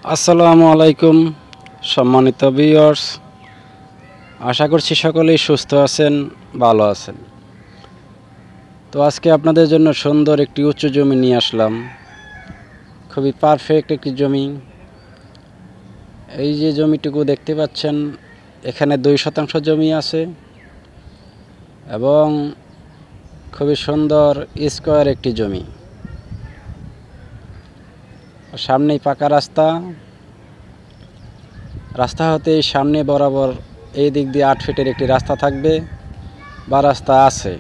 আসসালামু আলাইকুম সম্মানিত ভিউয়ার্স, আশা করছি সকলেই সুস্থ আছেন, ভালো আছেন। তো আজকে আপনাদের জন্য সুন্দর একটি উচ্চ জমি নিয়ে আসলাম। খুবই পারফেক্ট একটি জমি। এই যে জমিটুকু দেখতে পাচ্ছেন, এখানে 2% জমি আছে এবং খুবই সুন্দর স্কোয়ার একটি জমি। সামনেই পাকা রাস্তা, রাস্তা হতে সামনে বরাবর এই দিক দিয়ে 8 ফিটের একটি রাস্তা থাকবে বা রাস্তা আছে।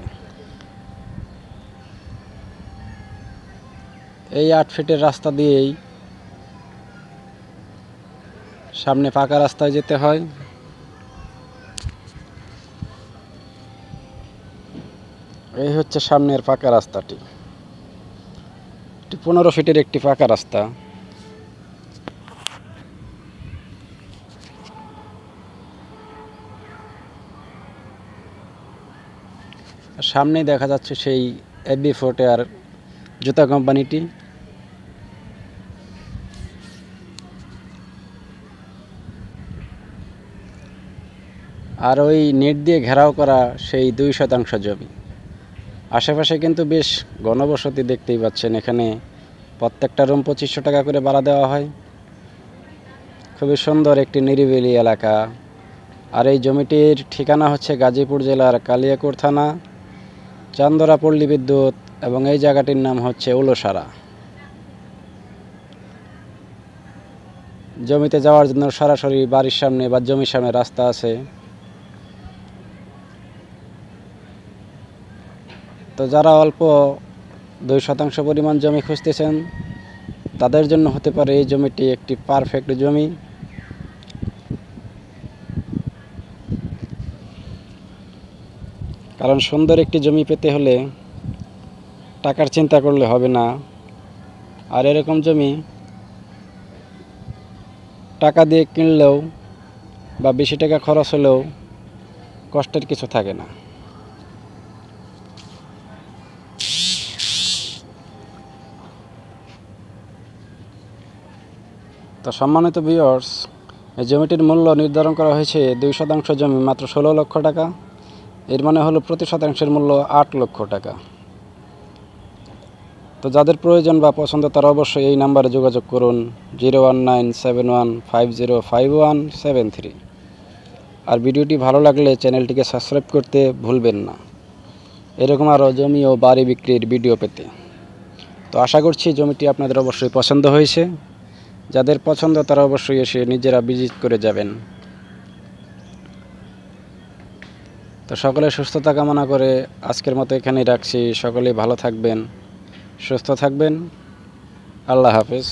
এই 8 ফিটের রাস্তা দিয়েই সামনে পাকা রাস্তায় যেতে হয়। এই হচ্ছে সামনের পাকা রাস্তাটি, 15 ফিটের একটি পাকা রাস্তা। সামনেই দেখা যাচ্ছে সেই এবি ফুটওয়্যার জুতা কোম্পানিটি। আর ওই নেট দিয়ে ঘেরাও করা সেই 2% জমি। আশেপাশে কিন্তু বেশ ঘনবসতি দেখতেই পাচ্ছেন। এখানে প্রত্যেকটা রুম 2500 টাকা করে ভাড়া দেওয়া হয়। খুবই সুন্দর একটি নিরিবিলি এলাকা। আর এই জমিটির ঠিকানা হচ্ছে গাজীপুর জেলার কালিয়াকৈর থানা, চান্দরা পল্লী বিদ্যুৎ, এবং এই জায়গাটির নাম হচ্ছে উলসারা। জমিতে যাওয়ার জন্য সরাসরি বাড়ির সামনে বা জমির সামনে রাস্তা আছে। তো যারা অল্প 2% পরিমাণ জমি খুঁজতেছেন, তাদের জন্য হতে পারে এই জমিটি একটি পারফেক্ট জমি। কারণ সুন্দর একটি জমি পেতে হলে টাকার চিন্তা করলে হবে না। আর এরকম জমি টাকা দিয়ে কিনলেও বা বেশি টাকা খরচ হলেও কষ্টের কিছু থাকে না। তো সম্মানিত ভিউয়ার্স, এই জমিটির মূল্য নির্ধারণ করা হয়েছে 2% জমি মাত্র 16 লক্ষ টাকা। এর মানে হলো প্রতি শতাংশের মূল্য 8 লক্ষ টাকা। তো যাদের প্রয়োজন বা পছন্দ তারা অবশ্যই এই নাম্বারে যোগাযোগ করুন, 01971505173। আর ভিডিওটি ভালো লাগলে চ্যানেলটিকে সাবস্ক্রাইব করতে ভুলবেন না, এরকম আরও জমি ও বাড়ি বিক্রির ভিডিও পেতে। তো আশা করছি জমিটি আপনাদের অবশ্যই পছন্দ হয়েছে। যাদের পছন্দ তারা অবশ্যই এসে নিজেরা ভিজিট করে যাবেন। তো সকলে সুস্থতা কামনা করে আজকের মতো এখানেই রাখছি। সকলেই ভালো থাকবেন, সুস্থ থাকবেন। আল্লাহ হাফেজ।